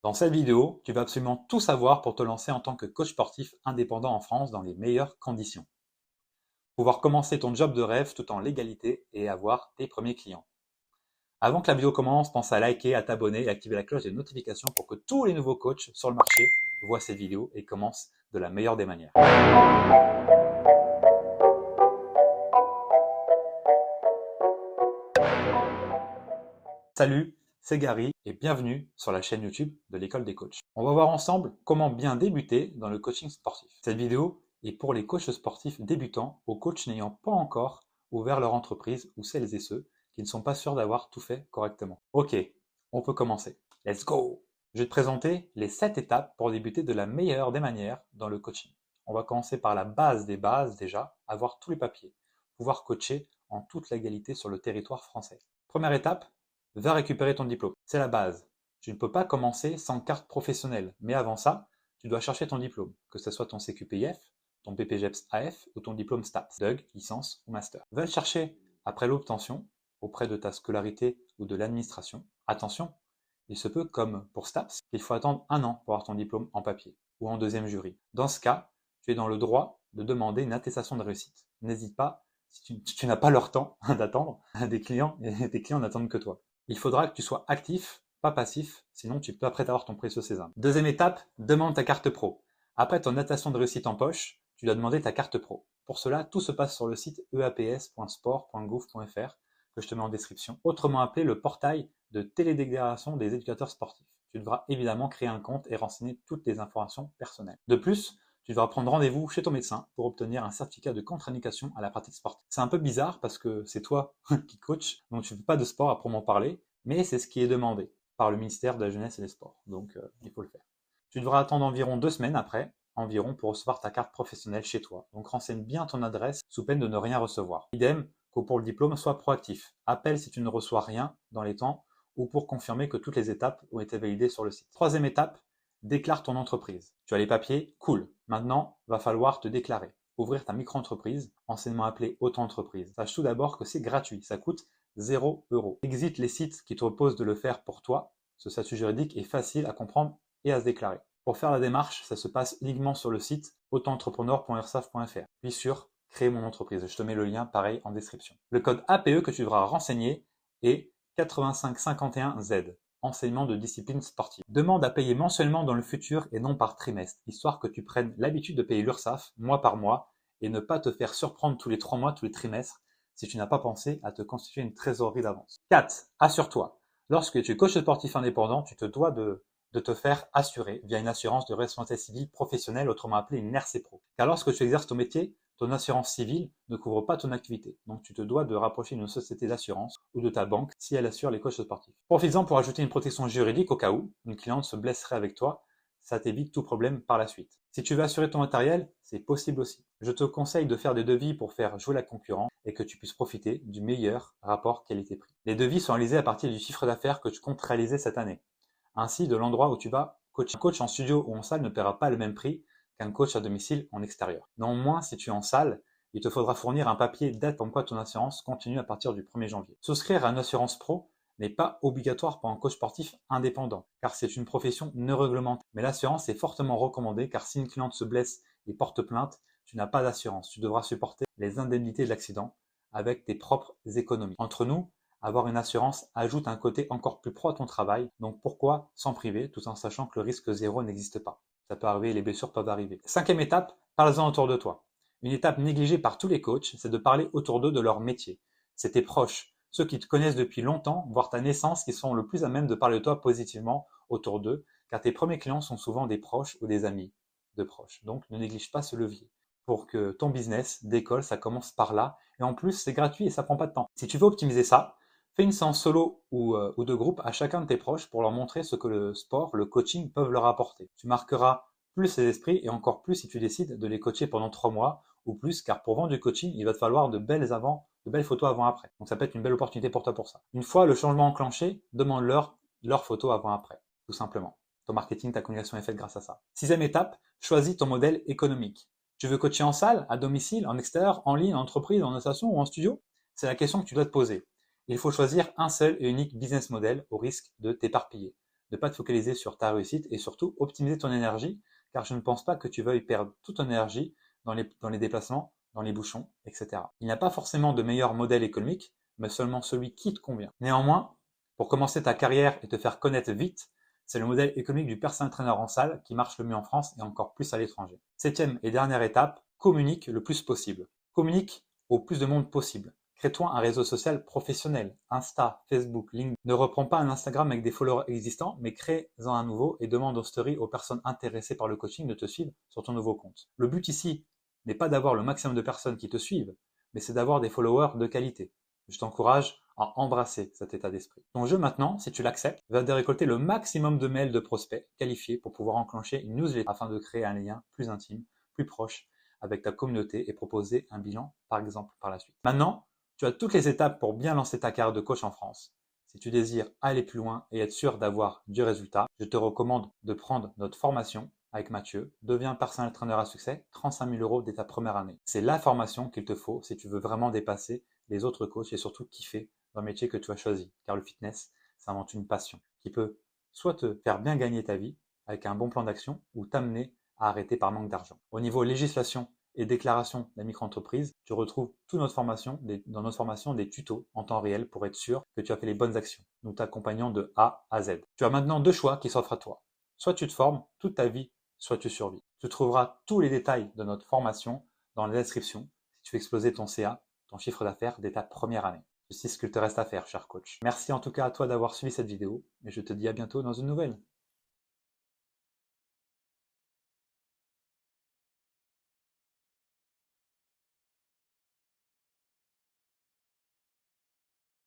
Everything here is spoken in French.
Dans cette vidéo, tu vas absolument tout savoir pour te lancer en tant que coach sportif indépendant en France dans les meilleures conditions. Pouvoir commencer ton job de rêve tout en légalité et avoir tes premiers clients. Avant que la vidéo commence, pense à liker, à t'abonner et activer la cloche des notifications pour que tous les nouveaux coachs sur le marché voient cette vidéo et commencent de la meilleure des manières. Salut, c'est Gary et bienvenue sur la chaîne YouTube de l'école des coachs. On va voir ensemble comment bien débuter dans le coaching sportif. Cette vidéo est pour les coachs sportifs débutants aux coachs n'ayant pas encore ouvert leur entreprise ou celles et ceux qui ne sont pas sûrs d'avoir tout fait correctement. Ok, on peut commencer. Let's go! Je vais te présenter les 7 étapes pour débuter de la meilleure des manières dans le coaching. On va commencer par la base des bases déjà, avoir tous les papiers, pouvoir coacher en toute légalité sur le territoire français. Première étape, va récupérer ton diplôme. C'est la base. Tu ne peux pas commencer sans carte professionnelle. Mais avant ça, tu dois chercher ton diplôme, que ce soit ton CQPIF, ton BPJEPS AF ou ton diplôme STAPS, DUG, licence ou master. Va le chercher après l'obtention, auprès de ta scolarité ou de l'administration. Attention, il se peut, comme pour STAPS, qu'il faut attendre 1 an pour avoir ton diplôme en papier ou en deuxième jury. Dans ce cas, tu es dans le droit de demander une attestation de réussite. N'hésite pas, si tu n'as pas leur temps d'attendre, des clients et tes clients n'attendent que toi. Il faudra que tu sois actif, pas passif, sinon tu peux pas prêter à avoir ton précieux sésame. Deuxième étape, demande ta carte pro. Après ton attestation de réussite en poche, tu dois demander ta carte pro. Pour cela, tout se passe sur le site eaps.sport.gouv.fr que je te mets en description, autrement appelé le portail de télédéclaration des éducateurs sportifs. Tu devras évidemment créer un compte et renseigner toutes tes informations personnelles. De plus, tu devras prendre rendez-vous chez ton médecin pour obtenir un certificat de contre-indication à la pratique sportive. C'est un peu bizarre parce que c'est toi qui coach, donc tu ne fais pas de sport à proprement parler, mais c'est ce qui est demandé par le ministère de la Jeunesse et des Sports, donc il faut le faire. Tu devras attendre environ 2 semaines après, pour recevoir ta carte professionnelle chez toi. Donc renseigne bien ton adresse sous peine de ne rien recevoir. Idem que pour le diplôme, sois proactif. Appelle si tu ne reçois rien dans les temps ou pour confirmer que toutes les étapes ont été validées sur le site. Troisième étape, déclare ton entreprise. Tu as les papiers, cool. Maintenant, va falloir te déclarer. Ouvrir ta micro-entreprise, anciennement appelée auto-entreprise. Sache tout d'abord que c'est gratuit, ça coûte 0 €. Exite les sites qui te proposent de le faire pour toi. Ce statut juridique est facile à comprendre et à se déclarer. Pour faire la démarche, ça se passe uniquement sur le site autoentrepreneur.ursaf.fr, puis sur créer mon entreprise. Je te mets le lien pareil en description. Le code APE que tu devras renseigner est 8551Z. Enseignement de discipline sportive. Demande à payer mensuellement dans le futur et non par trimestre, histoire que tu prennes l'habitude de payer l'URSSAF mois par mois et ne pas te faire surprendre tous les 3 mois, tous les trimestres, si tu n'as pas pensé à te constituer une trésorerie d'avance. 4. Assure-toi. Lorsque tu es coach sportif indépendant, tu te dois de te faire assurer via une assurance de responsabilité civile professionnelle, autrement appelée une RC Pro. Car lorsque tu exerces ton métier, ton assurance civile ne couvre pas ton activité. Donc tu te dois de rapprocher d'une société d'assurance ou de ta banque si elle assure les coachs sportifs. Profites-en pour ajouter une protection juridique au cas où une cliente se blesserait avec toi. Ça t'évite tout problème par la suite. Si tu veux assurer ton matériel, c'est possible aussi. Je te conseille de faire des devis pour faire jouer la concurrence et que tu puisses profiter du meilleur rapport qualité-prix. Les devis sont réalisés à partir du chiffre d'affaires que tu comptes réaliser cette année. Ainsi, de l'endroit où tu vas coacher. Un coach en studio ou en salle ne paiera pas le même prix qu'un coach à domicile en extérieur. Néanmoins, si tu es en salle, il te faudra fournir un papier d'aide comme quoi ton assurance continue à partir du 1er janvier. Souscrire à une assurance pro n'est pas obligatoire pour un coach sportif indépendant, car c'est une profession non réglementée. Mais l'assurance est fortement recommandée, car si une cliente se blesse et porte plainte, tu n'as pas d'assurance. Tu devras supporter les indemnités de l'accident avec tes propres économies. Entre nous, avoir une assurance ajoute un côté encore plus pro à ton travail, donc pourquoi s'en priver tout en sachant que le risque zéro n'existe pas. Ça peut arriver, les blessures peuvent arriver. 5e étape, parle-en autour de toi. Une étape négligée par tous les coachs, c'est de parler autour d'eux de leur métier. C'est tes proches, ceux qui te connaissent depuis longtemps, voire ta naissance, qui sont le plus à même de parler de toi positivement autour d'eux, car tes premiers clients sont souvent des proches ou des amis de proches. Donc ne néglige pas ce levier. Pour que ton business décolle, ça commence par là. Et en plus, c'est gratuit et ça prend pas de temps. Si tu veux optimiser ça, fais une séance solo ou de groupe à chacun de tes proches pour leur montrer ce que le sport, le coaching peuvent leur apporter. Tu marqueras plus les esprits et encore plus si tu décides de les coacher pendant 3 mois ou plus, car pour vendre du coaching, il va te falloir de belles photos avant-après. Donc ça peut être une belle opportunité pour toi pour ça. Une fois le changement enclenché, demande-leur leurs photos avant-après, tout simplement. Ton marketing, ta communication est faite grâce à ça. 6e étape, choisis ton modèle économique. Tu veux coacher en salle, à domicile, en extérieur, en ligne, en entreprise, en association ou en studio? C'est la question que tu dois te poser. Il faut choisir un seul et unique business model au risque de t'éparpiller, ne pas te focaliser sur ta réussite et surtout optimiser ton énergie, car je ne pense pas que tu veuilles perdre toute ton énergie dans les déplacements, dans les bouchons, etc. Il n'y a pas forcément de meilleur modèle économique, mais seulement celui qui te convient. Néanmoins, pour commencer ta carrière et te faire connaître vite, c'est le modèle économique du personal trainer en salle qui marche le mieux en France et encore plus à l'étranger. Septième et dernière étape, communique le plus possible. Communique au plus de monde possible. Crée-toi un réseau social professionnel, Insta, Facebook, LinkedIn. Ne reprends pas un Instagram avec des followers existants, mais crée-en un nouveau et demande en story aux personnes intéressées par le coaching de te suivre sur ton nouveau compte. Le but ici n'est pas d'avoir le maximum de personnes qui te suivent, mais c'est d'avoir des followers de qualité. Je t'encourage à embrasser cet état d'esprit. Ton jeu maintenant, si tu l'acceptes, va de récolter le maximum de mails de prospects qualifiés pour pouvoir enclencher une newsletter afin de créer un lien plus intime, plus proche avec ta communauté et proposer un bilan, par exemple, par la suite. Maintenant, tu as toutes les étapes pour bien lancer ta carrière de coach en France. Si tu désires aller plus loin et être sûr d'avoir du résultat, je te recommande de prendre notre formation avec Mathieu, deviens personal trainer à succès, 35 000 € dès ta première année. C'est la formation qu'il te faut si tu veux vraiment dépasser les autres coachs et surtout kiffer dans le métier que tu as choisi. Car le fitness, c'est avant tout une passion qui peut soit te faire bien gagner ta vie avec un bon plan d'action ou t'amener à arrêter par manque d'argent. Au niveau législation et déclaration de la micro-entreprise, tu retrouves dans notre formation des tutos en temps réel pour être sûr que tu as fait les bonnes actions. Nous t'accompagnons de A à Z. Tu as maintenant deux choix qui s'offrent à toi. Soit tu te formes toute ta vie, soit tu survis. Tu trouveras tous les détails de notre formation dans la description si tu veux exploser ton CA, ton chiffre d'affaires dès ta première année. C'est ce qu'il te reste à faire, cher coach. Merci en tout cas à toi d'avoir suivi cette vidéo et je te dis à bientôt dans une nouvelle.